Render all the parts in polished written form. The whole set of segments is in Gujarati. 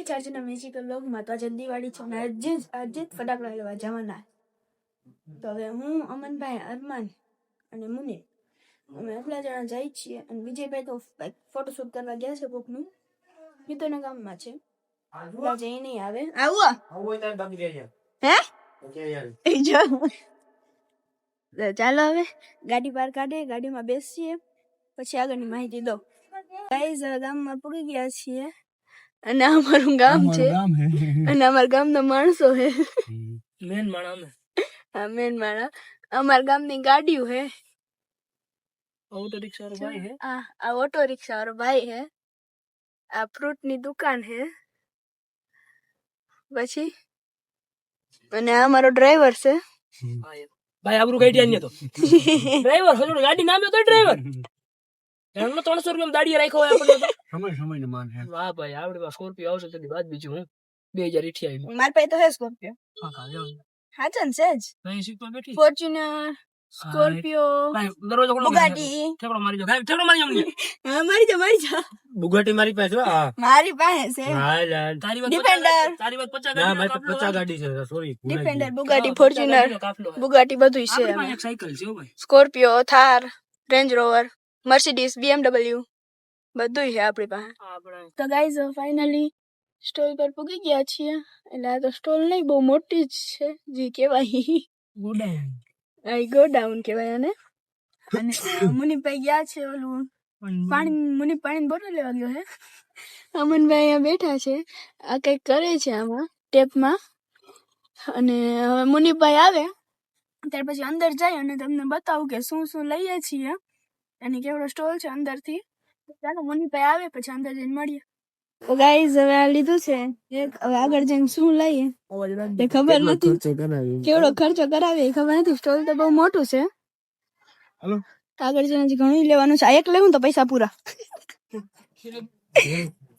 ચાર્જના મેજિકલ વ્લોગમાં. તો આજે દિવાળી છે ને આજે જ ફટાકડા લેવા જવાના. તો હવે હું, અમનભાઈ, અરમાન અને મુનિ અમે એટલા જણા જાય છીએ. અને વિજયભાઈ તો ફોટોશૂટ કરવા ગયા છે કોકનું, મિત્રના ગામમાં છે. આજે એ નહીં આવે. હે જો ચાલો હવે ગાડી બહાર કાઢે, ગાડીમાં બેસીએ, પછી આગળની માહિતી દો. ગાઈઝ ગામમાં પૂરી ગયા છીએ અને અમારું ગામ છે અને અમારા ગામના માણસો હે. મેન માણસ હા, મેન માણસ અમારા ગામની ગાડીઓ હે. ઓટો રિક્ષા વાળો ભાઈ હે. આ ઓટો રિક્ષા વાળો ભાઈ હે. આ ફ્રૂટ ની દુકાન હે. પછી અને આ અમારો ડ્રાઈવર છે. ભાઈ આબરૂ કાઢી આને તો ડ્રાઈવર હજુ ગાડી નામે તો ડ્રાઈવર એમનો 300 રૂપિયા દાડીએ રાખ્યો હોય આપણે તો સમય ને માન હે. વાહ ભાઈ આપણી પાસે સ્કોર્પિયો આવશે તો વાત બીજું હું 2028 માર પાસે તો હે સ્કોર્પિયો. હા કાલે હાચન છે જ નહીં સીટ પર બેઠી ફોર્ચ્યુનર સ્કોર્પિયો દરવાજો ખોલો બુગાટી ઠેકડો મારી જો ઠેકડો મારી જો હા મારી જા બુગાટી મારી પાસે હા મારી પાસે છે. હા તારી વાત ડિફેન્ડર તારી વાત 50 ગાડી ના મારી 50 ગાડી છે સોરી ડિફેન્ડર બુગાટી ફોર્ચ્યુનર બુગાટી બધું છે. આપણી પાસે એક સાયકલ છે ભાઈ Scorpio Thar range rover Mercedes BMW બધું છે આપણી પાસે. તો ગાઈઝ ફાઇનલી સ્ટોલ પર પૂગી ગયા છીએ. એટલે આ તો સ્ટોલ નહીં બહુ મોટી જ છે જે કહેવાય ગોડાઉન કહેવાય આને. અને મુનિભાઈ ગયા છે ઓલું પાણી બોટલ લેવા ગયો હે. અમનભાઈ અહીંયા બેઠા છે, આ કંઈક કરે છે આમાં ટેપમાં. અને હવે મુનિભાઈ આવે ત્યાર પછી અંદર જાય અને તમને બતાવું કે શું શું લઈએ છીએ અને કેવડો સ્ટોલ છે અંદરથી. ચાલો મુનિભાઈ આવે પછી અંદર જઈને મળીએ. તો ગાઈઝ હવે આ લીધું છે હવે આગળ જઈને શું લઈએ તે ખબર નથી. કેવડો ખર્ચો કરાવીએ ખબર નથી. સ્ટોલ તો બહુ મોટું છે. આગળ જઈને ઘણું લેવાનું છે. આ એક લેવું તો પૈસા પૂરા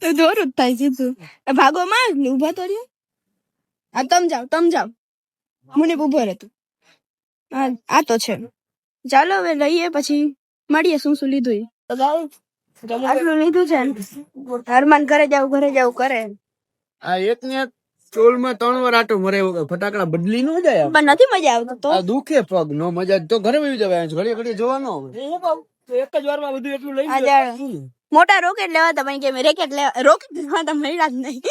તો દોરું જ થાય સીધું. ભાગો માં ઉભા તો રહ્યો. આ તમ જાવ મુનિપ ઉભો રહે તું. આ તો છે. ચાલો હવે લઈએ પછી મળીએ શું શું લીધું. તો ગાઈઝ આટલું લીધું છે ને હરમાન ઘરે જાવ કરે. આ એક ને સ્ટોલ માં 3 વાર આટો મરે ફટાકડા બદલી નો જાય પણ નથી મજા આવતો તો આ દુખે પગ નો મજા તો ઘરે આવી જવાય ઘડી જોવાનો હું કહું એક જ વાર માં બધું એટલું લઈ જાય. મોટા રોકેટ લેવા તા પણ કે મે રેકેટ લેવા રોકેટ લેવા તા મળ્યા જ નહીં.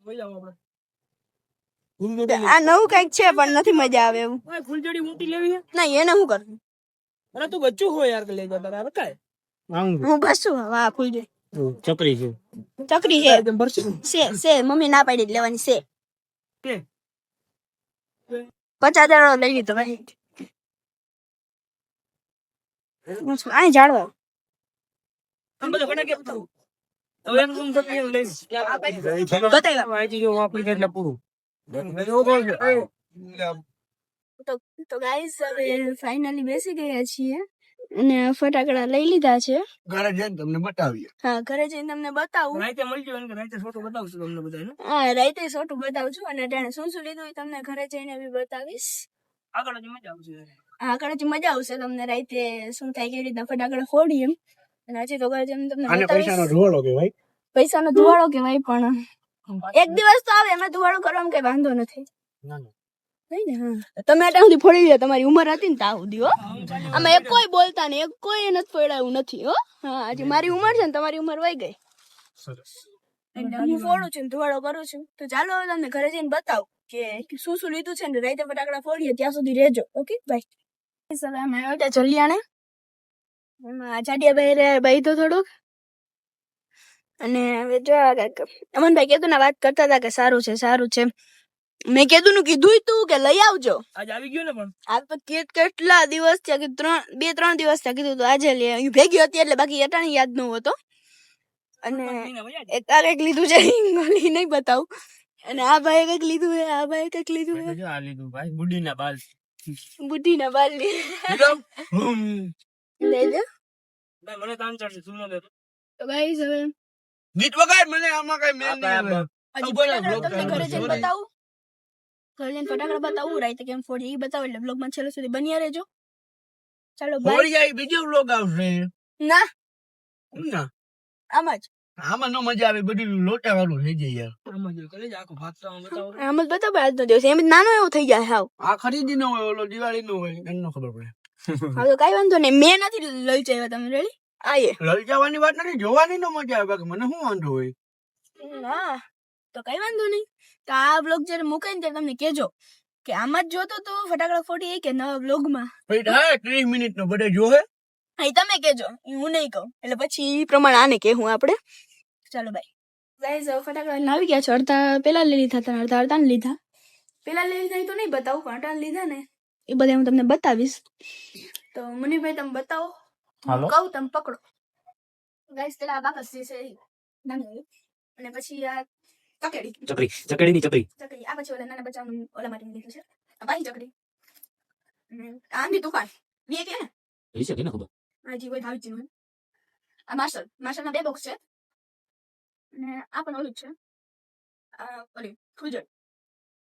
મજા આવે આપણે આ નવું કઈક છે પણ નથી મજા આવે એવું. ફૂલજડી મોટી લેવી નહીં એને શું કરું. અરે તું બચ્ચું હો યાર લઈ જતા તારે કાય હું બસું. વાહ ફૂલજડી ચકરી છે મમ્મી ના પાડી લેવાની છે. 50,000 લઈ લીધો ભાઈ. આ જાળવા તો ગાઈસ હવે ફાઇનલી બેસી ગયા છીએ અને ફટાકડા લઈ લીધા છે. ઘરે જઈને તમને બતાવીએ. હા ઘરે જઈને તમને બતાવું. રાતે મળજો ને રાતે ફોટો બતાવશું તમને બધાને. હા રાતે ફોટો બતાવશું અને તેને શું શું લીધું એ તમને ઘરે જઈને બી બતાવીશ. આગળ જ મજા આવશે. આગળ જ મજા આવશે તમને રાતે શું થાય કેવી રીતના ફટાકડા ફોડી એમ. અને હજી તો ઘરે જઈને તમને બતાવીશ. પૈસાનો ધુવાળો કહેવાય. પૈસાનો ધુવાળો કહેવાય પણ એક દિવસ તો આવે એમાં ધુવાળો કરવામાં કઈ વાંધો નથી. ના નહીં ને. હા તમે આટલા સુધી ફોડી લ્યો. તમારી ઉંમર હતી ને તા સુધી હો. આમાં એક કોઈ બોલતા નહીં, એક કોઈ નથી ફોડાયું નથી હો. હા હજી મારી ઉંમર છે ને તમારી ઉંમર વહી ગઈ. એટલે હું ફોડું છું ધુવાળો કરું છું. તો ચાલો હવે તમને ઘરે જઈને બતાવું કે શું શું લીધું છે ને રાતે ફટાકડા ફોડીએ ત્યાં સુધી રહેજો. Okay bye. હવે અમે આવ્યા જલિયાણે એમાં જાડિયા ભાઈ તો થોડુંક અને હવે જો અમનભાઈ કીધું ને વાત કરતા હતા કે સારું છે. મેં કીધું તું કે લઈ આવજો. આજ આવી ગયો ને પણ આ તો કેટલા દિવસ થયા કે 2-3 દિવસ થયા કીધું તો આજે લે અહીં ભેગી હતી એટલે બાકી અટાણી યાદ ન હતો. અને એક આ કંઈક લીધું છે ગોલી નહીં બતાવું. અને આ ભાઈ કંઈક લીધું છે. આ લીધું ભાઈ બુઢીના બાલ લેજો મને કામ ચાલશે તું ન લે તો ગાઈસ હવે ગીત વગાડ મને આમાં કઈ મેલ નહીં. તમને ઘરે જઈને બતાવું. ઘરે જઈને ફટાકડા બતાવું રાઈતે કેમ ફોડી એ બતાવું એટલે બ્લોગમાં છેલ્લે સુધી બન્યા રહેજો. ચાલો બાય. બીજો બ્લોગ આવશે ના આમાં જ આમાં નો મજા આવે બધું લોટા વાળું થઈ જાય યાર. આમ જ બતાવો આજનો દિવસ એમ જ નાનો એવો થઈ જાય હાવ. આ ખરીદી નો હોય ઓલો દિવાળી નો હોય એનો ખબર પડે. હવે તો કઈ વાંધો નહીં, મેં નથી લઈ જાય તમે રેડી આયે. લઈ જવાની વાત નથી, જોવાની નો મજા આવે. બાકી મને શું વાંધો હોય. હા તો કઈ વાંધો નહીં. તો આ બ્લોગ જયારે મૂકે ને ત્યારે તમને કેજો કે આમાં જ જોતો તો ફટાકડા ફોડી કે નવા બ્લોગમાં. ભાઈ 30 મિનિટ નો બધે જોહે. હા તમે કેજો, હું નહીં કહું. એટલે પછી એ પ્રમાણે આને કહેવું આપણે. ચાલો બાય ગાઈઝ. ફટાકડા આવી ગયા છે. અડધા પેલા લઈ લીધા હતા, અડધા અડધા લીધા. પેલા લઈ લીધા તો નહીં બતાવું, પણ અડધા લીધા ને એ બધા હું તમને બતાવીશ. તો મુનિભાઈ તમે બતાવો, કહું તમે પકડો. ગાઈઝ પેલા બાકસ જે છે અને પછી આ ચકડી આ પછી ઓલા નાના બચ્ચાનું ઓલા માટે લીધું છે. આ પાછી ચકડી આંધી તુફાન બે કે ને એ છે કે ના ખબર. હાજી કોઈ ભાવી ચીનું. આ માર્શલ ના 2 બોક્સ છે અને આ પણ ઓલું છે. આ ઓલી ફૂલજડ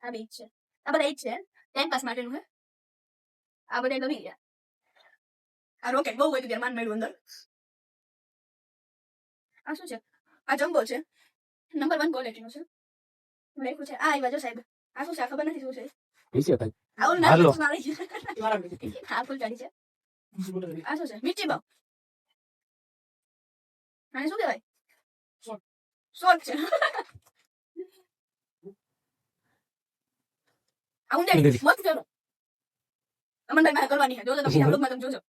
આ બે છે. આ બધા છે ટાઈમ પાસ માટેનું છે. આ બધા ગમી ગયા. આ રોકેટ બહુ હોય તો માન મળ્યું અંદર. આ શું છે? આ જમ્બો છે, નંબર 1 ક્વોલિટીનું છે. લખ્યું છે આ આવ્યા જો સાહેબ. આ શું છે ખબર નથી શું છે. આ ઓલું નાનું મારી છે. આ ફૂલજડી છે. આ શું છે? મીઠી બાવ. આને શું કહેવાય? શોર્ટ છે. આ ઊંડાઈ મત કરો. અમનભાઈ મારે કરવાની છે. જોજો તમે બ્લોગમાં તમે જોજો.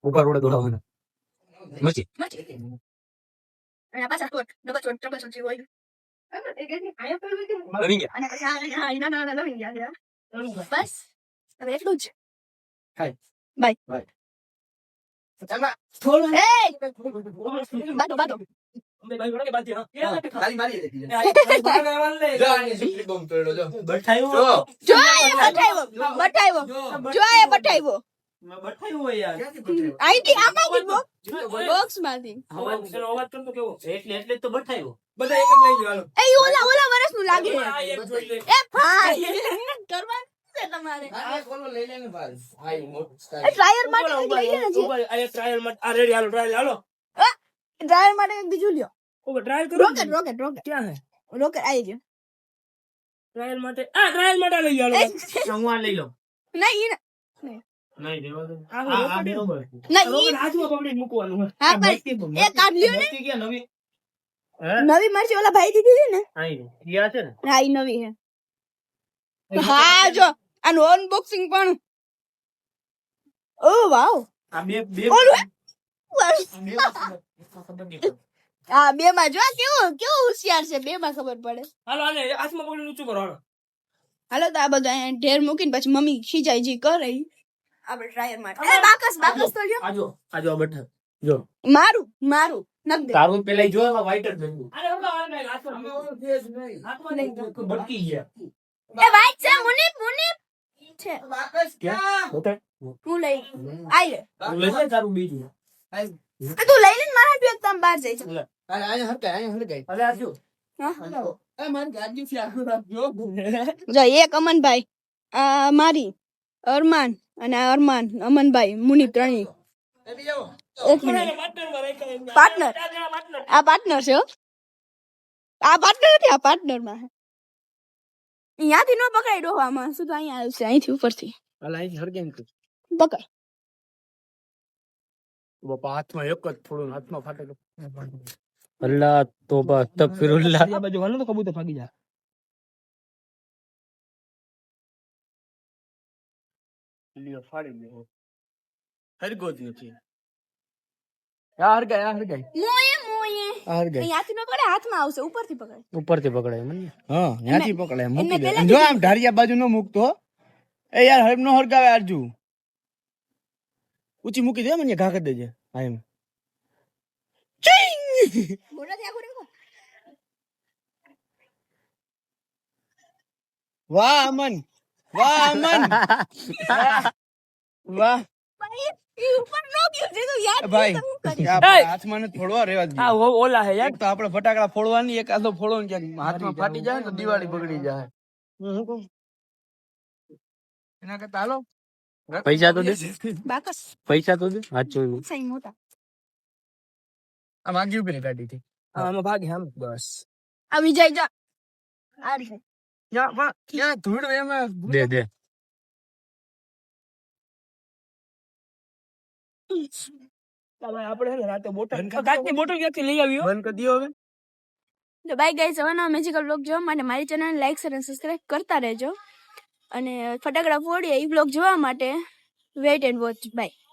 ઉપર રોડે દોડાવવાના મચી અને આ પાછા કોટ ડબલ ચોટ ટ્રિપલ ચોટ જે હોય. લવિંગ ગયા. અને પછી આ ના લવિંગ ગયા. બસ હવે એટલું જ. Hi bye. ચાલવા થોડું એ બાતો અમે ભાઈ ઘોડા કે બાતી હા તારી મારી દેતી એ જો આની સુપલી બોમ્બ તોડ્યો જો. બઠાયો જો એ બટાવ્યો જો એ બટાવ્યો મે બઠાયો હોય યાર. ક્યાંથી પકડ્યો? આઈથી આમાંથી બોક્સ માંથી અવાજ કરતો કેવો એટલે તો બઠાયો. બધા એક જ લઈ લો હાલો. એ ઓલા વર્ષનું લાગે આ એક જોઈ લે. એ ભાઈ કરવાનું છે તમારે. આ કોલો લઈ લેને ભાઈ. આઈ મોટ એ સ્ટાઈલ. ટ્રાયલ માટે એક લઈએ ને ઉપર આ ટ્રાયલ માટે આ રેડી હાલો ટ્રાયલ હાલો. ટ્રાયલ માટે એક બીજું લ્યો. ઓકે ટ્રાયલ કરો. રોકેટ ક્યાં હે રોકેટ આવી ગયો. ટ્રાયલ માટે લઈ હાલો. હું આ લઈ લઉં. નહીં નહીં દેવા દે. આ બરોબર. નહીં હાથમાં પકડી મૂકવાનું હે. હા બસ એ કાઢ લ્યો ને. કે નવી નવી મરચી ઓલા ભાઈ દીધી છે ને. આઈ યા છે ને. હા ઈ નવી છે. હા જો આનું અનબોક્સિંગ પણ. ઓ વાવ. આ બે ઓલું ખબર હા બે માં જો કેવું હોશિયાર છે. 2 માં ખબર પડે. હાલો આને હાથમાં પકડી ઊંચું કરો હાલો. હાલો તો આ બધું અહીંયા ઢેર મૂકીને પછી મમ્મી ખીજાય જી કરે ઈ. આપણે ટ્રાયલ માટે એ બાકસ તો લ્યો. આજો આ બઠા જો મારું નક દે. તારું પેલા જો એમાં વ્હાઈટ જ બન્યું. અરે ઓલો આ હાથમાં નહીં બટકી ગયા. એ વાઈટ છે મુનિપ છે. બાકસ ક્યાં? ઓકે હું લઈ આઈ લે. લે તારું બીજું. તું લઈ લે ને મારા પીક તમ બહાર જાય છે. અરે આયા હરકાય. અલે આજો હા એ મન ગાડી ફ્યા રાખજો. જો એક અમનભાઈ આ મારી અરમાન અને આ અરમાન અમનભાઈ મુનિપ ત્રણેય એ બી આવો. એક મિનિટ પાર્ટનર આ પાર્ટનર છે હો. આ પાર્ટનર નથી આ પાર્ટનર માં અહીંયાથી નો પકડાય ડોવામાં શું તો અહીંયા આવશે અહીંથી ઉપરથી અલા અહીં હરકેમ કર. પકડ. બાપા હાથમાં એક જ થોડું હાથમાં ફાટેલું. અલ્લાહ તોબા તકફીરુલ્લાહ. આ બાજુ હાલો તો કબૂતર ભાગી જાય. લ્યો ફાડી લ્યો. હરગો જ નથી. આ હરગાય. મોયે આ હરગાય. અહીંયાથી નો પકડે હાથમાં આવશે ઉપરથી પકડ. ઉપરથી પકડાય મને. હા ત્યાંથી પકડાય. મૂકી એને દે. પેલા જો આમ ધારિયા બાજુ નો મૂકતો. એ યાર હરબ નો હરગાવે આરજુ. ઊંચી મૂકી દે મને ઘા કરી દેજે. હા એમ. મોઢાથી આખું રાખો. વાહ અમન. વાહ. ભાઈ ઈ ઉપર નો ગયો છે તો યાદ ભાઈ નહીં તો હું કરી. આ હાથમાં ને થોડવા રેવા દે. આ ઓલા હે યાર. એક તો આપણે ફટાકડા ફોડવાની, એક આધો ફોડો ને ક્યાંક હાથમાં ફાટી જાય ને તો દિવાળી બગડી જાય. હું કહું એના કરતા હાલો પૈસા તો દે. બાકસ પૈસા તો દે. સાચું સહી મોટા આ માંગી ઉભી કાઢી હતી. આમાં ભાગે આમ બસ. આવી જાય જા આ રીતે. ક્યાં ધૂળ એમાં દે આપણે રાતે બોટલ કાચની બોટલ ક્યાંથી લઈ આવ્યો બંધ કરી દો હવે. તો બાય ગાઈઝ, હવે નવા મેજિકલ બ્લોગ જોવા માટે મારી ચેનલને લાઈક શેર અને સબસ્ક્રાઇબ કરતા રહેજો અને ફટાકડા ફોડીએ એ બ્લોગ જોવા માટે વેઇટ એન્ડ વોચ. બાય.